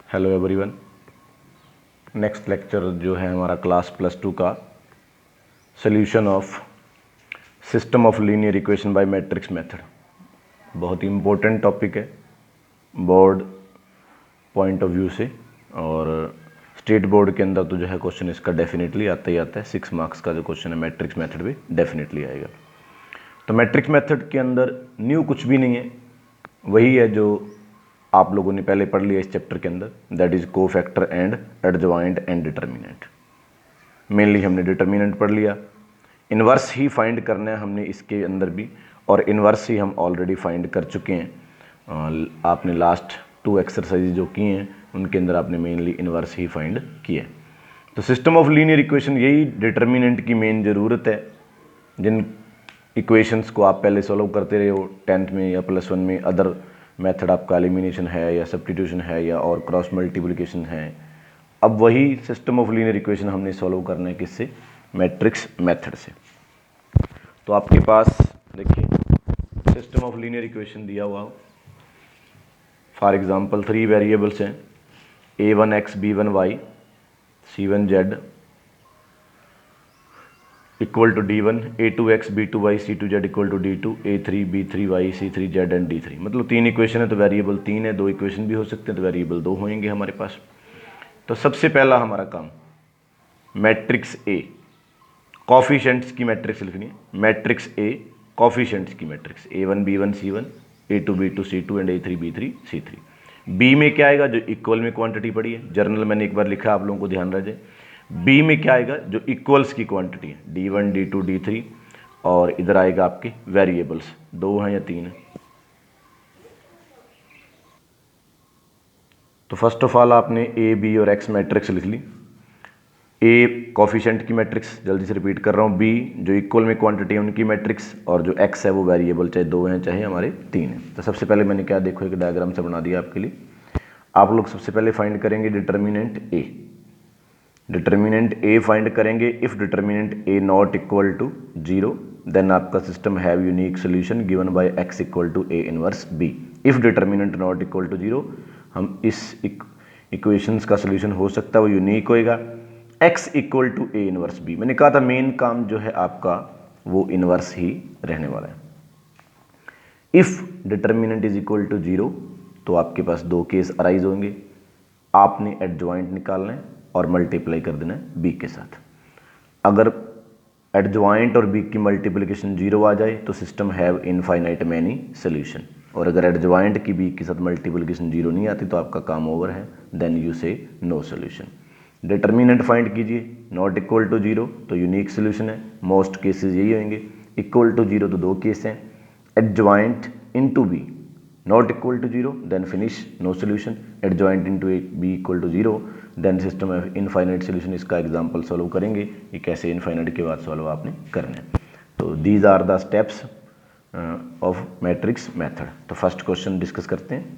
Hello everyone. Next lecture जो है हमारा क्लास +2 का solution of system of linear equation by matrix method. बहुत ही इम्पोर्टेंट टॉपिक है बोर्ड पॉइंट ऑफ व्यू से, और स्टेट बोर्ड के अंदर तो जो है क्वेश्चन इसका डेफिनेटली आता ही आता है। 6 मार्क्स का जो क्वेश्चन है मैट्रिक्स मेथड भी डेफिनेटली आएगा। तो मैट्रिक्स मेथड के अंदर न्यू कुछ भी नहीं है, वही है जो आप लोगों ने पहले पढ़ लिया इस चैप्टर के अंदर, that is cofactor and adjoint and determinant. Mainly हमने डिटर्मिनेंट पढ़ लिया, इन्वर्स ही फाइंड करना है हमने इसके अंदर भी, और इन्वर्स ही हम ऑलरेडी फाइंड कर चुके हैं। आपने लास्ट 2 एक्सरसाइज जो किए हैं उनके अंदर आपने मेनली इन्वर्स ही फाइंड किया है। तो सिस्टम ऑफ लीनियर इक्वेशन यही डिटर्मिनेंट की मेन ज़रूरत है। जिन इक्वेशंस को आप पहले सॉल्व करते रहे हो 10th में या +1 में, अदर मेथड आपका एलिमिनेशन है या सब्स्टिट्यूशन है या और क्रॉस मल्टीप्लिकेशन है, अब वही सिस्टम ऑफ लीनियर इक्वेशन हमने सॉल्व करना है किससे? मैट्रिक्स मेथड से। तो आपके पास देखिए सिस्टम ऑफ लीनियर इक्वेशन दिया हुआ हो, फॉर एग्जांपल 3 वेरिएबल्स हैं a1x b1y c1z equal to d1, a2x b2y c2z equal to d2, a3 b3y c3z and d3। मतलब 3 इक्वेशन है तो वेरिएबल 3 है, 2 इक्वेशन भी हो सकते हैं तो वेरिएबल 2 होंगे हमारे पास। तो सबसे पहला हमारा काम मैट्रिक्स ए कॉफिशेंट्स की मैट्रिक्स लिखनी है। मैट्रिक्स ए कॉफिशेंट्स की matrix a1 b1 c1 a2 b2 c2 and a3 b3 c3। B में क्या आएगा? जो इक्वल में क्वांटिटी पड़ी है, जर्नल मैंने एक बार लिखा, आप लोगों को ध्यान रह जाए। बी में क्या आएगा? जो इक्वल्स की क्वांटिटी है, d1 d2 d3, और इधर आएगा आपके वेरिएबल्स 2 हैं या 3 हैं। तो फर्स्ट ऑफ ऑल आपने ए बी और एक्स मैट्रिक्स लिख ली। ए कॉफिशेंट की मैट्रिक्स, जल्दी से रिपीट कर रहा हूँ, बी जो इक्वल में क्वांटिटी है उनकी मैट्रिक्स, और जो एक्स है वो वेरिएबल चाहे 2 हैं चाहे हमारे 3 हैं। तो सबसे पहले मैंने क्या देखो, एक डायग्राम से बना दिया आपके लिए। आप लोग सबसे पहले फाइंड करेंगे determinant A. Determinant A find करेंगे। If determinant A not equal to 0 then आपका system have unique solution given by X equal to A inverse B. If determinant not equal to 0, हम इस इक्वेशंस का solution हो सकता है वो unique होएगा x equal to A inverse B. मैंने कहा था मेन काम जो है आपका वो इनवर्स ही रहने वाला है। If determinant is equal to 0 तो आपके पास 2 केस अराइज होंगे। आपने एडजॉइंट निकालना है और मल्टीप्लाई कर देना है बी के साथ। अगर एडजॉइंट और बी की मल्टीप्लिकेशन 0 आ जाए तो system have infinite many solution, और अगर एडजॉइंट की बी के साथ मल्टीप्लिकेशन 0 नहीं आती तो आपका काम ओवर है, then you say no solution. Determinant find कीजिए, नॉट इक्वल टू 0 तो यूनिक सोल्यूशन है, मोस्ट केसेस यही होंगे। इक्वल टू 0 तो 2 केस हैं। Adjoint into B not equal to 0 then finish no solution. Adjoint into B equal to 0 then system of infinite solution. इसका example solve करेंगे ये कैसे इनफाइनाइट के बाद सॉल्व आपने करना है। तो these are the steps of matrix method. तो फर्स्ट क्वेश्चन डिस्कस करते हैं।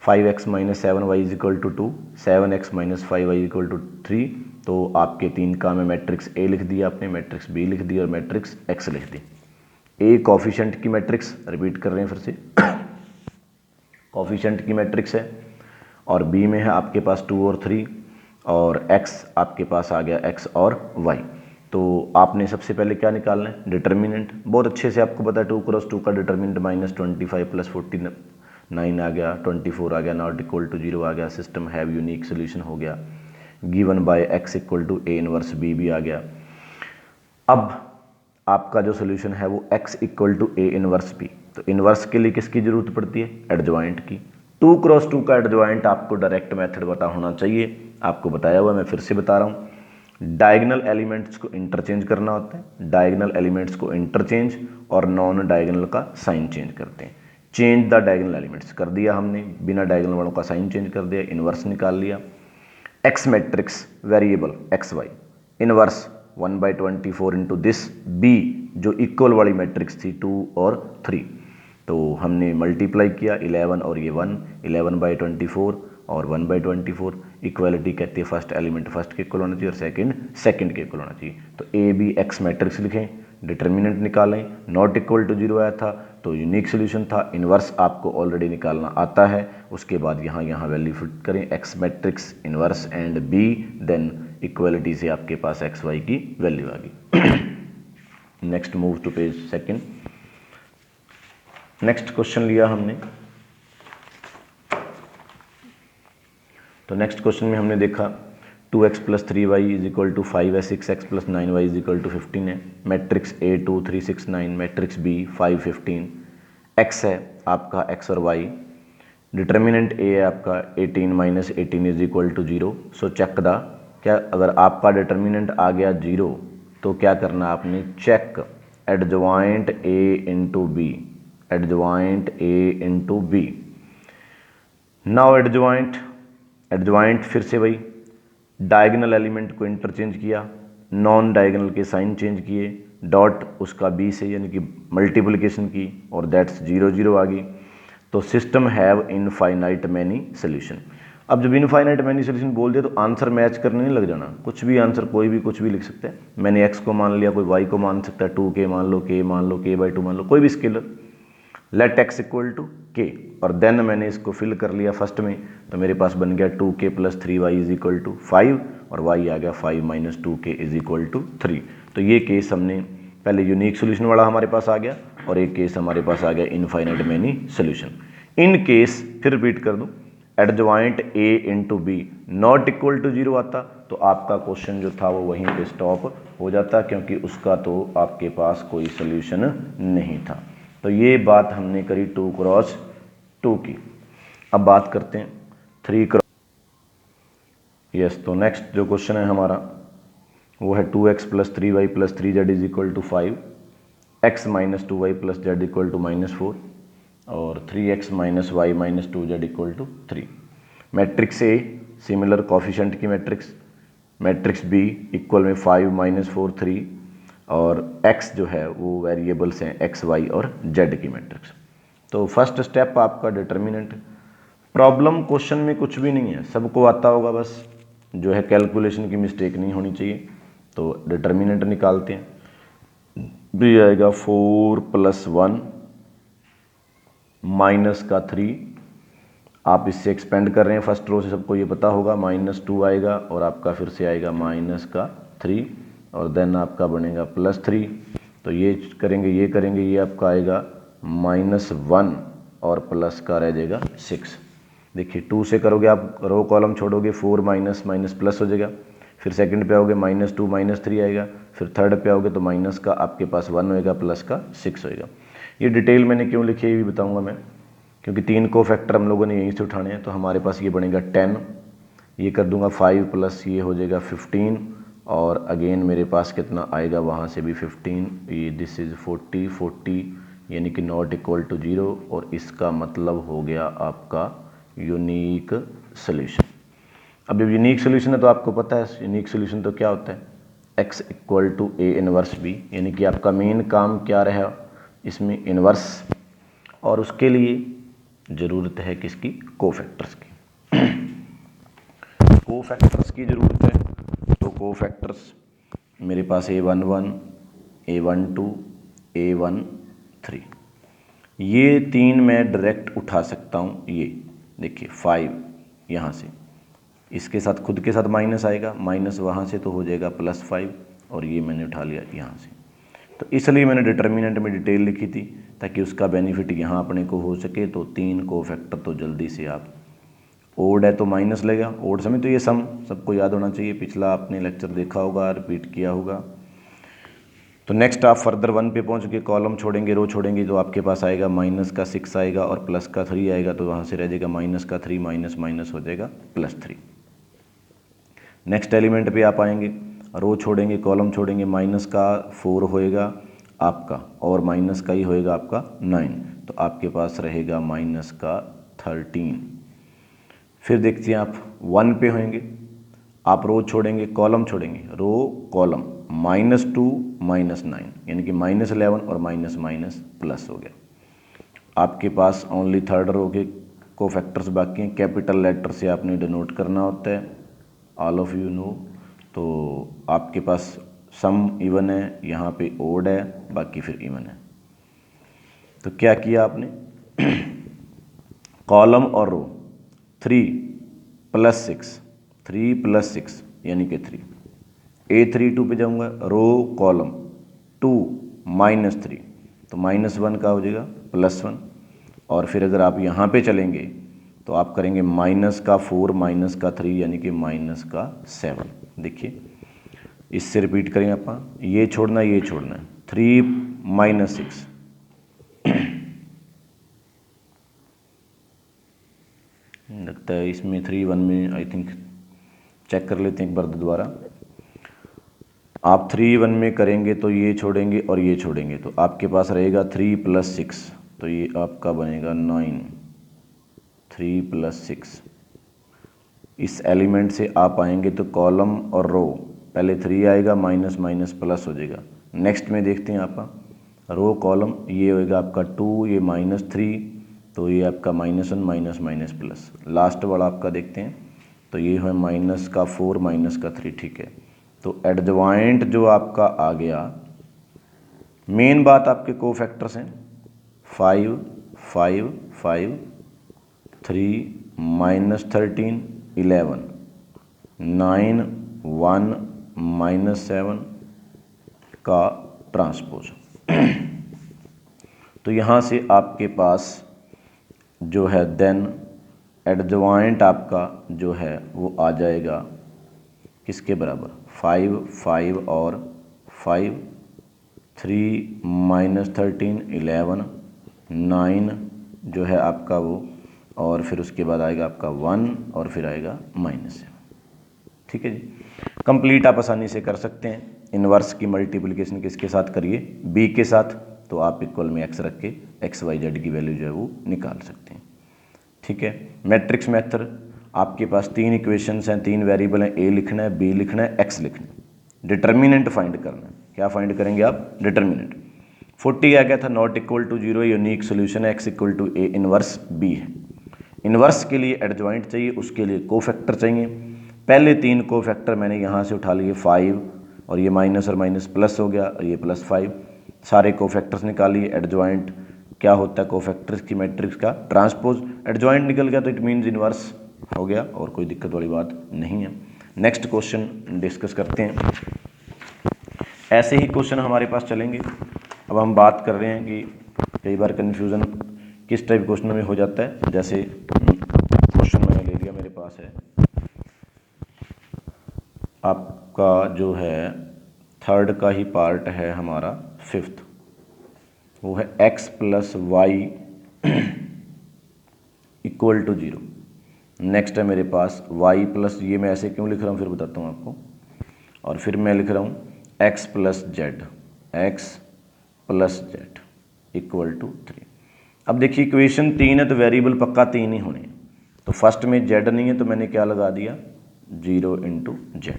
5x minus 7y is equal to 2, 7x minus 5y equal to 3। तो आपके 3 काम है, मैट्रिक्स ए लिख दिया आपने, मैट्रिक्स बी लिख दी और मैट्रिक्स एक्स लिख दी। ए कॉफिशेंट की मैट्रिक्स, रिपीट कर रहे हैं फिर से, कॉफिशेंट की मैट्रिक्स है, और बी में है आपके पास 2 और 3, और एक्स आपके पास आ गया x और y। तो आपने सबसे पहले क्या निकालना है? डिटर्मिनेंट। बहुत अच्छे से आपको पता है 2 क्रॉस 2 का डिटर्मिनेंट -25 + 49 आ गया, 24 आ गया, नॉट इक्वल टू 0 आ गया, सिस्टम हैव यूनिक सोल्यूशन हो गया, given by x equal to A inverse B भी आ गया। अब आपका जो सोल्यूशन है वो x equal to A inverse B. तो इनवर्स के लिए किसकी जरूरत पड़ती है? एडजॉइंट की। 2 क्रॉस 2 का एडजॉइंट आपको डायरेक्ट मेथड पता होना चाहिए, आपको बताया हुआ, मैं फिर से बता रहा हूँ। डायगोनल एलिमेंट्स को इंटरचेंज करना होता है, डायगोनल एलिमेंट्स को इंटरचेंज, और नॉन डायगोनल का साइन चेंज करते हैं। चेंज द डायगोनल एलिमेंट्स कर दिया हमने, बिना डायगोनल वालों का साइन चेंज कर दिया, इनवर्स निकाल लिया। X matrix variable X Y, inverse 1/24 into this B जो इक्वल वाली मैट्रिक्स थी 2 और 3। तो हमने मल्टीप्लाई किया 11 और ये 1, 11/24 और 1/24। इक्वालिटी कहती है फर्स्ट एलिमेंट फर्स्ट के इक्वल होना चाहिए और सेकंड के इक्वल होना चाहिए। तो ए बी एक्स मैट्रिक्स लिखें, डिटर्मिनेंट निकालें, नॉट इक्वल टू 0 आया था तो यूनिक सोल्यूशन था। इन्वर्स आपको ऑलरेडी निकालना आता है, उसके बाद यहाँ वैल्यू फिट करें, X matrix inverse and B, then equality से आपके पास एक्स वाई की वैल्यू आ गई। Next move to page second. Next question लिया हमने, तो नेक्स्ट क्वेश्चन में हमने देखा 2x + 3y = 5 है, 6x + 9y = 15 है, matrix A2 3 6 9, matrix B 5 15, x है आपका x और y, डिटर्मिनेंट A है आपका 18 - 18 = 0। सो चेक द, क्या अगर आपका डिटर्मिनेंट आ गया 0 तो क्या करना आपने, check adjoint A × B, adjoint A × B। Now adjoint फिर से वही डायगोनल एलिमेंट को इंटरचेंज किया, नॉन डायगोनल के साइन चेंज किए, डॉट उसका बी से यानी कि मल्टीप्लिकेशन की और दैट्स 0 0 आ गई। तो system have infinite many solution. अब जब इनफाइनाइट मैनी सोल्यूशन बोल दिया तो आंसर मैच करने नहीं लग जाना, कुछ भी आंसर कोई भी कुछ भी लिख सकते हैं। मैंने x को मान लिया, कोई y को मान सकता है, 2k मान लो, k मान लो, k/2 मान लो, कोई भी स्केलर, लेट x = k, और देन मैंने इसको फिल कर लिया फर्स्ट में, तो मेरे पास बन गया 2k + 3y = 5 और y आ गया 5 - 2k = 3। तो ये केस हमने पहले यूनिक सोल्यूशन वाला हमारे पास आ गया और एक केस हमारे पास आ गया infinite many solution. In case फिर रिपीट कर दूं, adjoint A × B not equal to 0 आता तो आपका क्वेश्चन जो था वो वहीं पे स्टॉप हो जाता, क्योंकि उसका तो आपके पास कोई सोल्यूशन नहीं था। तो ये बात हमने करी 2 × 2 की। अब बात करते हैं 3 × यस। तो नेक्स्ट जो क्वेश्चन है हमारा वो है 2x + 3y + 3z = 5, x - 2y + z = -4 और 3x - y - 2z = 3। Matrix A similar coefficient की मैट्रिक्स, मैट्रिक्स B इक्वल में 5 - 4 3 और x जो है वो वेरिएबल्स हैं x y और z की मैट्रिक्स। तो फर्स्ट स्टेप आपका डिटर्मिनेंट। प्रॉब्लम क्वेश्चन में कुछ भी नहीं है, सबको आता होगा, बस जो है कैलकुलेशन की मिस्टेक नहीं होनी चाहिए। तो डिटर्मिनेंट निकालते हैं, भी आएगा 4 + 1 -3, आप इससे एक्सपेंड कर रहे हैं फर्स्ट रो से, सबको ये पता होगा, -2 आएगा और आपका फिर से आएगा -3 और देन आपका बनेगा +3। तो ये करेंगे, ये आपका आएगा -1 और प्लस का रह जाएगा 6। देखिए 2 से करोगे आप, रो कॉलम छोड़ोगे, 4 माइनस प्लस हो जाएगा, फिर सेकंड पे आओगे -2 -3 आएगा, फिर थर्ड पे आओगे तो माइनस का आपके पास 1 होएगा, प्लस का 6 होएगा। ये डिटेल मैंने क्यों लिखी है ये भी बताऊंगा मैं, क्योंकि 3 को फैक्टर हम लोगों ने यहीं से उठाने हैं। तो हमारे पास ये बनेगा 10, ये कर दूंगा 5 प्लस ये हो जाएगा 15 और अगेन मेरे पास कितना आएगा वहाँ से भी 15, ये दिस इज़ 40 यानी कि नॉट इक्वल टू 0 और इसका मतलब हो गया आपका यूनिक सोल्यूशन। अब जब यूनिक सोल्यूशन है तो आपको पता है यूनिक सोल्यूशन तो क्या होता है, x = A इनवर्स B, यानी कि आपका मेन काम क्या रहा इसमें, इनवर्स, और उसके लिए ज़रूरत है किसकी, कोफैक्टर्स की। कोफैक्टर्स की ज़रूरत है, तो कोफैक्टर्स मेरे पास A11 A12 A13, ये 3 मैं डायरेक्ट उठा सकता हूँ। ये देखिए 5 यहाँ से, इसके साथ खुद के साथ माइनस आएगा, माइनस वहाँ से तो हो जाएगा +5 और ये मैंने उठा लिया यहाँ से। तो इसलिए मैंने डिटर्मिनेंट में डिटेल लिखी थी ताकि उसका बेनिफिट यहाँ अपने को हो सके। तो 3 कोफैक्टर तो जल्दी से आप, ओड है तो माइनस लेगा, ओड समय तो ये सम सबको याद होना चाहिए, पिछला आपने लेक्चर देखा होगा, रिपीट किया होगा। तो नेक्स्ट आप फर्दर 1 पे पहुँच के कॉलम छोड़ेंगे, रो छोड़ेंगे, तो आपके पास आएगा -6 आएगा और प्लस का 3 आएगा, तो वहाँ से रह जाएगा -3 माइनस हो जाएगा +3। नेक्स्ट एलिमेंट पे आप आएंगे, रो छोड़ेंगे, कॉलम छोड़ेंगे, -4 होएगा आपका और माइनस का ही होएगा आपका 9, तो आपके पास रहेगा -13। फिर देखते हैं आप 1 पे होंगे, आप रो छोड़ेंगे, कॉलम छोड़ेंगे, रो कॉलम, -2 -9 यानी कि -11 और माइनस प्लस हो गया। आपके पास ओनली थर्ड रो के कोफैक्टर्स बाकी हैं, कैपिटल लेटर से आपने डिनोट करना होता है, ऑल ऑफ यू नो। तो आपके पास सम इवन है, यहाँ पे ओड है, बाकी फिर इवन है। तो क्या किया आपने, कॉलम और रो 3 + 6, 3 + 6 यानी कि 3, A3 2 पे जाऊँगा, रो कॉलम 2 -3, तो -1 का हो जाएगा +1, और फिर अगर आप यहाँ पे चलेंगे तो आप करेंगे -4 -3 यानी कि -7। देखिए इससे रिपीट करेंगे आप, ये छोड़ना ये छोड़ना, 3 - 6, लगता है इसमें 3 1 में आई थिंक, चेक कर लेते हैं एक बार दोबारा। आप 3 1 में करेंगे तो ये छोड़ेंगे और ये छोड़ेंगे, तो आपके पास रहेगा 3 + 6, तो ये आपका बनेगा 9, 3 + 6। इस एलिमेंट से आप आएंगे तो कॉलम और रो, पहले 3 आएगा, माइनस माइनस प्लस हो जाएगा। नेक्स्ट में देखते हैं आप, रो कॉलम ये होएगा आपका 2, ये -3, तो ये आपका -1 माइनस माइनस प्लस। लास्ट वाला आपका देखते हैं, तो ये है -4 -3, ठीक है। तो एडजॉइंट जो आपका आ गया, मेन बात आपके कोफैक्टर्स हैं 5 5 5, 3 -13 11, 9 1 -7 का ट्रांसपोज। तो यहाँ से आपके पास जो है देन एडजॉइंट आपका जो है वो आ जाएगा किसके बराबर, 5 5 और 5, 3 -13 11, 9 जो है आपका वो, और फिर उसके बाद आएगा आपका 1 और फिर आएगा -7। ठीक है जी, कंप्लीट आप आसानी से कर सकते हैं। इन्वर्स की मल्टीप्लिकेशन किसके साथ करिए, b के साथ, तो आप इक्वल में x रख के x y z की वैल्यू जो है वो निकाल सकते हैं। ठीक है, मैट्रिक्स मेथड, आपके पास 3 इक्वेशंस हैं, 3 वेरिएबल हैं, a लिखना है, b लिखना है, x लिखना है, डिटर्मिनेंट फाइंड करना है। क्या फाइंड करेंगे आप, डिटर्मिनेंट। 40 आ गया था, not equal to 0 unique solution है, x equal to a inverse b है। इनवर्स के लिए एडजॉइंट चाहिए, उसके लिए कोफैक्टर चाहिए। पहले 3 कोफैक्टर मैंने यहाँ से उठा लिए 5, और ये माइनस और माइनस प्लस हो गया, और ये +5, सारे कोफैक्टर्स निकालिए। एडजॉइंट क्या होता है, कोफैक्टर्स की मैट्रिक्स का ट्रांसपोज। एडजॉइंट निकल गया तो इट मीन्स इनवर्स हो गया, और कोई दिक्कत वाली बात नहीं है। नेक्स्ट क्वेश्चन डिस्कस करते हैं। ऐसे ही क्वेश्चन हमारे पास चलेंगे। अब हम बात कर रहे हैं कि कई बार कन्फ्यूज़न किस टाइप क्वेश्चन में हो जाता है। जैसे क्वेश्चन मैंने ले लिया, मेरे पास है आपका जो है थर्ड का ही पार्ट है हमारा 5th, वो है x + y = 0। नेक्स्ट है मेरे पास y + ये मैं ऐसे क्यों लिख रहा हूँ फिर बताता हूँ आपको, और फिर मैं लिख रहा हूँ x + z, x + z = 3। अब देखिए इक्वेशन 3 है तो वेरिएबल पक्का 3 ही होने हैं। तो फर्स्ट में z नहीं है तो मैंने क्या लगा दिया, 0 × z।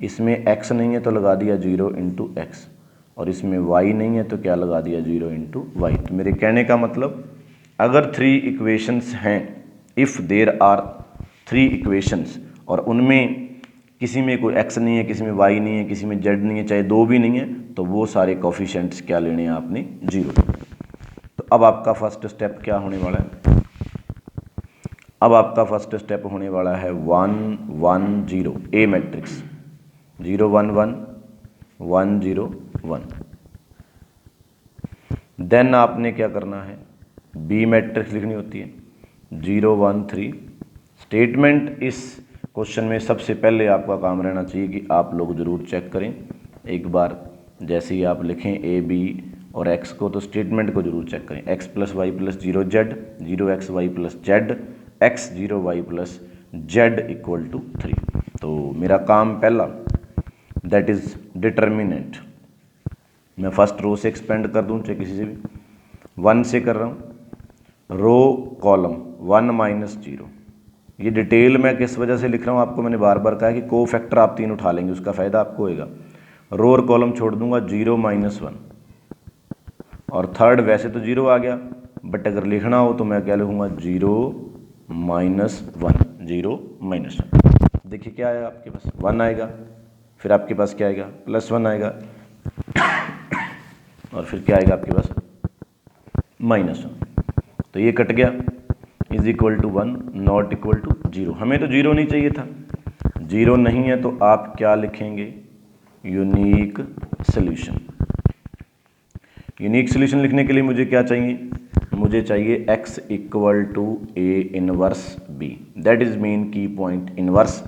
इसमें x नहीं है तो लगा दिया 0 × x, और इसमें y नहीं है तो क्या लगा दिया 0 × y। तो मेरे कहने का मतलब, अगर 3 इक्वेशंस हैं, इफ़ देयर आर 3 इक्वेशंस, और उनमें किसी में कोई x नहीं है, किसी में y नहीं है, किसी में z नहीं है, चाहे 2 भी नहीं है, तो वो सारे कोफिशिएंट्स क्या लेने हैं आपने, 0। तो अब आपका फर्स्ट स्टेप क्या होने वाला है, अब आपका फर्स्ट स्टेप होने वाला है 1 1 0 ए मैट्रिक्स, 0 1 1 1 0 1। देन आपने क्या करना है, बी मैट्रिक्स लिखनी होती है, 0 1 3। स्टेटमेंट इस क्वेश्चन में सबसे पहले आपका काम रहना चाहिए कि आप लोग ज़रूर चेक करें एक बार, जैसे ही आप लिखें a b और x को, तो स्टेटमेंट को जरूर चेक करें। x + y + 0z, 0x y + z, x 0 y + z = 3। तो मेरा काम पहला, दैट इज़ डिटर्मिनेंट, मैं फर्स्ट रो से एक्सपेंड कर दूं, चाहे किसी से भी, 1 से कर रहा हूं, रो कॉलम 1 - 0। ये डिटेल मैं किस वजह से लिख रहा हूँ आपको मैंने बार बार कहा है कि कोफैक्टर आप 3 उठा लेंगे, उसका फ़ायदा आपको होएगा। रो और कॉलम छोड़ दूंगा, 0 - 1, और थर्ड वैसे तो 0 आ गया, बट अगर लिखना हो तो मैं क्या लिखूंगा, 0 - 1, 0 - 1। देखिए क्या आया आपके पास, 1 आएगा, फिर आपके पास क्या आएगा, +1 आएगा, और फिर क्या आएगा आपके पास -1, तो ये कट गया, is equal to 1 not equal to 0। हमें तो 0 नहीं चाहिए था, 0 नहीं है तो आप क्या लिखेंगे, यूनिक सोल्यूशन। यूनिक सोल्यूशन लिखने के लिए मुझे क्या चाहिए, मुझे चाहिए x equal to A inverse b, that is mean की पॉइंट इनवर्स।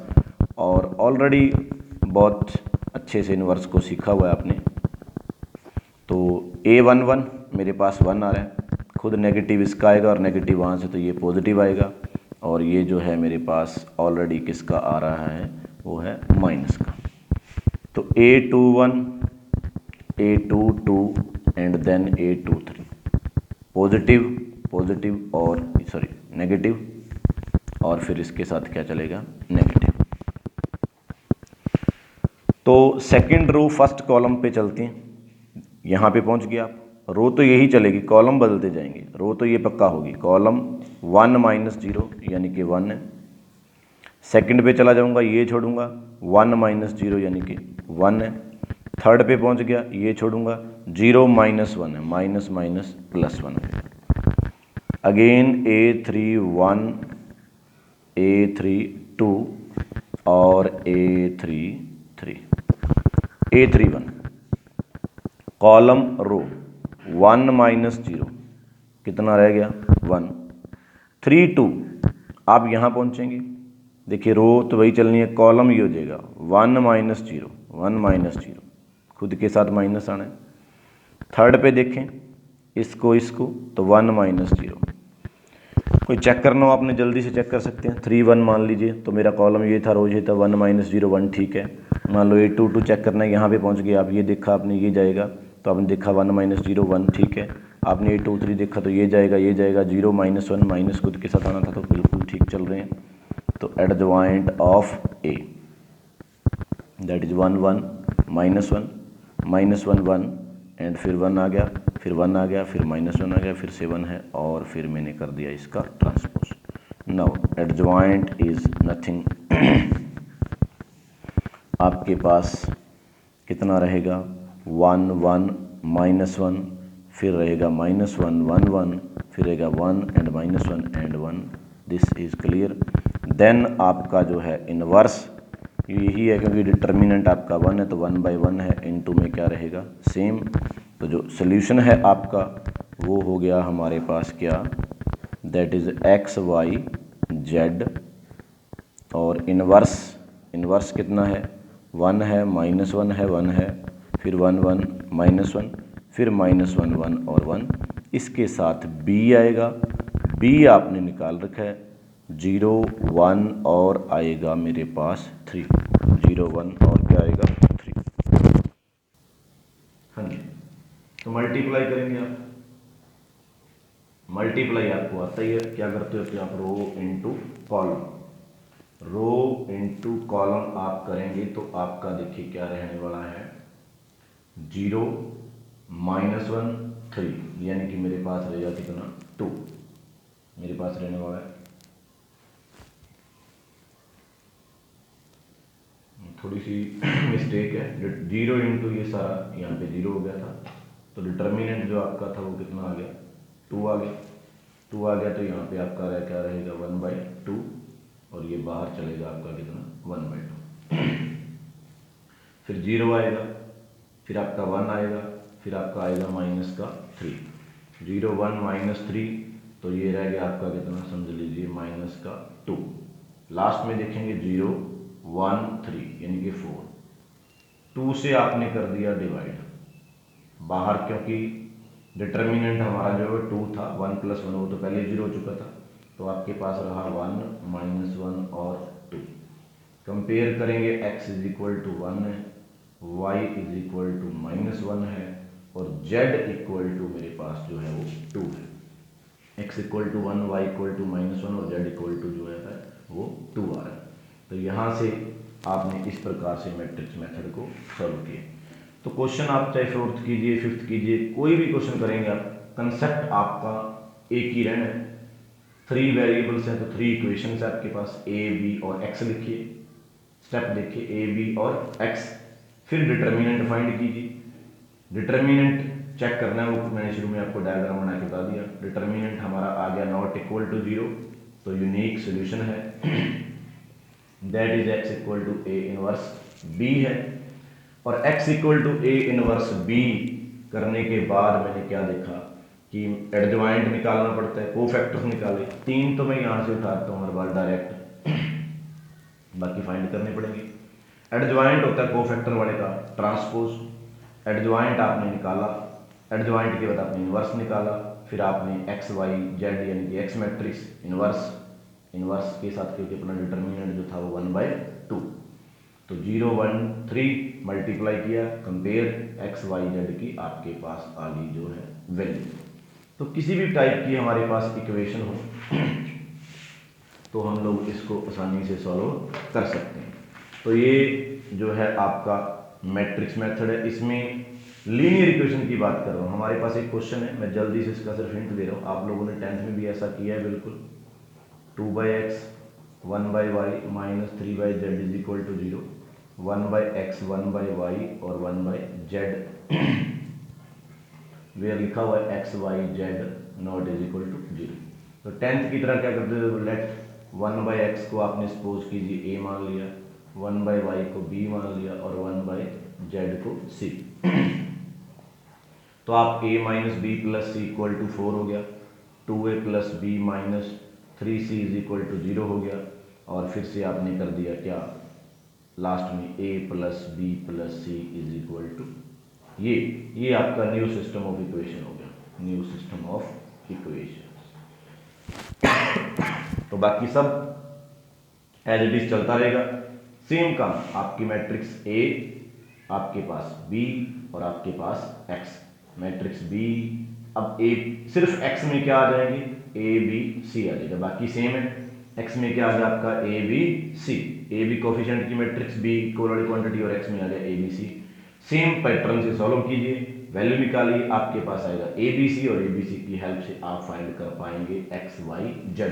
और ऑलरेडी बहुत अच्छे से इनवर्स को सीखा हुआ है आपने। तो a11 मेरे पास 1 आ रहा है, खुद नेगेटिव इसका आएगा और नेगेटिव वहाँ से तो ये पॉजिटिव आएगा, और ये जो है मेरे पास ऑलरेडी किसका आ रहा है, वो है माइनस का। तो a21 a22 and then a23, positive positive और सॉरी नेगेटिव, और फिर इसके साथ क्या चलेगा, नेगेटिव। तो सेकंड रो फर्स्ट कॉलम पे चलते हैं, यहाँ पे पहुँच गया आप। रो तो यही चलेगी, कॉलम बदलते जाएंगे, रो तो ये पक्का होगी, कॉलम 1 - 0 यानी कि 1 है। सेकंड पे चला जाऊँगा, ये छोड़ूंगा, 1 - 0 यानी कि 1 है। थर्ड पे पहुँच गया, ये छोड़ूंगा, 0 - 1 है, माइनस माइनस प्लस 1 है। अगेन a31 a32 और a33 a31 कॉलम रो 1 - 0 कितना रह गया, 1 3 2। आप यहाँ पहुँचेंगे, देखिए रो तो वही चलनी है, कॉलम ये हो जाएगा 1 - 0 1 - 0, खुद के साथ माइनस आना है। थर्ड पे देखें इसको तो 1 - 0, कोई चेक करना हो आपने जल्दी से चेक कर सकते हैं। 3 1 मान लीजिए, तो मेरा कॉलम ये था, रो ये था, 1 - 0 1, ठीक है। मान लो a22 चेक करना है, यहाँ पे पहुँच गए आप, ये देखा आपने, ये जाएगा, तो आपने देखा 1 - 0 1, ठीक है। आपने a23 देखा तो ये जाएगा 0 - 1 माइनस खुद के साथ आना था, तो बिल्कुल ठीक चल रहे हैं। तो adjoint of a that is 1 1 -1 -1 1 and फिर 1 आ गया, फिर 1 आ गया, फिर -1 आ गया, फिर से 1 है, और फिर मैंने कर दिया इसका transpose. Now adjoint is nothing आपके पास कितना रहेगा, 1 1 -1, फिर रहेगा -1 1 1, फिर रहेगा 1 and -1 and 1, this is clear. Then आपका जो है इनवर्स यही है, क्योंकि डिटर्मिनेंट आपका 1 है तो 1/1 है, इनटू में क्या रहेगा, सेम। तो जो सोल्यूशन है आपका वो हो गया हमारे पास क्या, that is x y z, और इनवर्स कितना है, 1 है, -1 है, 1 है, फिर 1 1 -1, फिर -1 1 और 1, इसके साथ b आएगा, b आपने निकाल रखा है 0 1 और आएगा मेरे पास 3, 0 1 और क्या आएगा 3। हाँ जी, तो मल्टीप्लाई करेंगे आप, मल्टीप्लाई आपको आता ही है, क्या करते हो कि आप rho into column, rho into column आप करेंगे तो आपका देखिए क्या रहने वाला है, 0 -1 3, यानी कि मेरे पास रहेगा कितना, 2 मेरे पास रहने वाला है। थोड़ी सी मिस्टेक है, 0 इंटू ये सारा यहाँ पे 0 हो गया था, तो डिटर्मिनेंट जो आपका था वो कितना आ गया, 2 आ गया, 2 आ गया, तो यहाँ पे आपका क्या रहेगा 1/2, और ये बाहर चलेगा आपका कितना, 1/2। फिर 0 आएगा, फिर आपका 1 आएगा, फिर आपका आएगा -3, 0 1 -3, तो ये रह गया आपका कितना, समझ लीजिए -2। लास्ट में देखेंगे 0 1 3 यानी कि 4, 2 से आपने कर दिया डिवाइड बाहर, क्योंकि डिटर्मिनेंट हमारा जो है 2 था, 1 + 1 वो तो पहले 0 हो चुका था, तो आपके पास रहा 1 -1 और 2। कंपेयर करेंगे, x = 1 है, y = -1 है, और z = मेरे पास जो है वो 2 है। x = 1, y = -1 और z = जो है वो 2 आ रहा है। तो यहाँ से आपने इस प्रकार से मैट्रिक्स मेथड को सॉल्व किया। तो क्वेश्चन आप चाहे 4th कीजिए, 5th कीजिए, कोई भी क्वेश्चन करेंगे आप, कंसेप्ट आपका एक ही रहना है। 3 वेरिएबल्स हैं तो 3 इक्वेशंस है आपके पास, a b और x लिखिए, स्टेप देखिए a b और x, फिर डिटर्मिनेंट फाइंड कीजिए। डिटर्मिनेंट चेक करना है वो मैंने शुरू में आपको डायग्राम बना के बता दिया। डिटर्मिनेंट हमारा आ गया नॉट इक्वल टू 0, तो यूनिक सोल्यूशन है। That is x equal to A inverse b है। और x equal to A inverse b करने के बाद मैंने क्या देखा कि एडजॉइंट निकालना पड़ता है, कोफैक्टर्स निकाले। 3 तो मैं यहाँ से उठाता हूँ हर बार डायरेक्ट, बाकी फाइंड करने पड़ेंगे। एडजॉइंट होता है कोफैक्टर वाले का ट्रांसपोज। एडजॉइंट आपने निकाला, एडजॉइंट के बाद आपने इनवर्स निकाला, फिर आपने एक्स वाई जेड यानी कि एक्स मैट्रिक्स इनवर्स, इनवर्स के साथ क्योंकि अपना डिटर्मिनेंट जो था वो 1/2, तो 0 1 3 मल्टीप्लाई किया, कंपेयर एक्स वाई जेड की आपके पास आ गई जो है वैल्यू। तो किसी भी टाइप की हमारे पास इक्वेशन हो तो हम लोग इसको आसानी से सॉल्व कर सकते हैं। तो ये जो है आपका मैट्रिक्स मेथड है। इसमें लीनियर इक्वेशन की बात कर रहा हूँ। हमारे पास एक क्वेश्चन है, मैं जल्दी से इसका सिर्फ हिंट दे रहा हूँ। आप लोगों ने 10th में भी ऐसा किया है बिल्कुल। 2/x 1/y minus 3/z is equal to 0, 1/x 1/y और 1/z वेयर लिखा हुआ है X Y Z not is equal to 0। तो 10th की तरह क्या करते थे, लेट 1/x को आपने सपोज कीजिए a मान लिया, 1/y को b मान लिया और 1/z को c। तो आप a minus B plus C equal to 4 हो गया, 2a plus B minus 3c is equal to 0 हो गया, और फिर से आपने कर दिया क्या लास्ट में a plus B plus C is equal to ये आपका न्यू सिस्टम ऑफ इक्वेशन हो गया, न्यू सिस्टम ऑफ इक्वेशन। तो बाकी सब एज इट इज चलता रहेगा, सेम काम। आपकी मैट्रिक्स A, आपके पास B और आपके पास X। मैट्रिक्स B, अब A सिर्फ X में क्या आ जाएंगे, A B C आ जाएगा, बाकी सेम है। X में क्या आ गया आपका A B C, A B coefficient की मैट्रिक्स, B इक्वल वाली क्वांटिटी और X में आ गया A B C। Same pattern से सॉल्व कीजिए, वैल्यू निकालिए, आपके पास आएगा ABC और ABC की हेल्प से आप फाइंड कर पाएंगे X Y Z।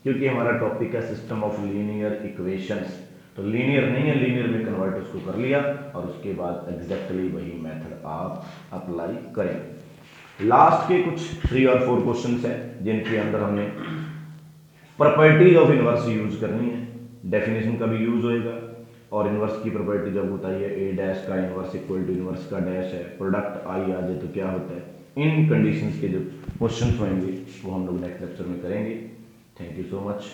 क्योंकि हमारा टॉपिक है सिस्टम ऑफ लीनियर इक्वेशंस, तो लीनियर नहीं है, लीनियर में कन्वर्ट उसको कर लिया और उसके बाद एग्जैक्टली वही मेथड आप अप्लाई करें। लास्ट के कुछ 3 और 4 क्वेश्चंस हैं जिनके अंदर हमने प्रॉपर्टीज ऑफ इनवर्स यूज करनी है, डेफिनेशन का भी यूज होएगा, और इनवर्स की प्रॉपर्टी जब बताई है ए डैश का इनवर्स इक्वल टू इनवर्स का डैश है, प्रोडक्ट आई आ जाए तो क्या होता है। इन कंडीशंस के जो क्वेश्चंस होंगे वो हम लोग नेक्स्ट लेक्चर में करेंगे। Thank you so much.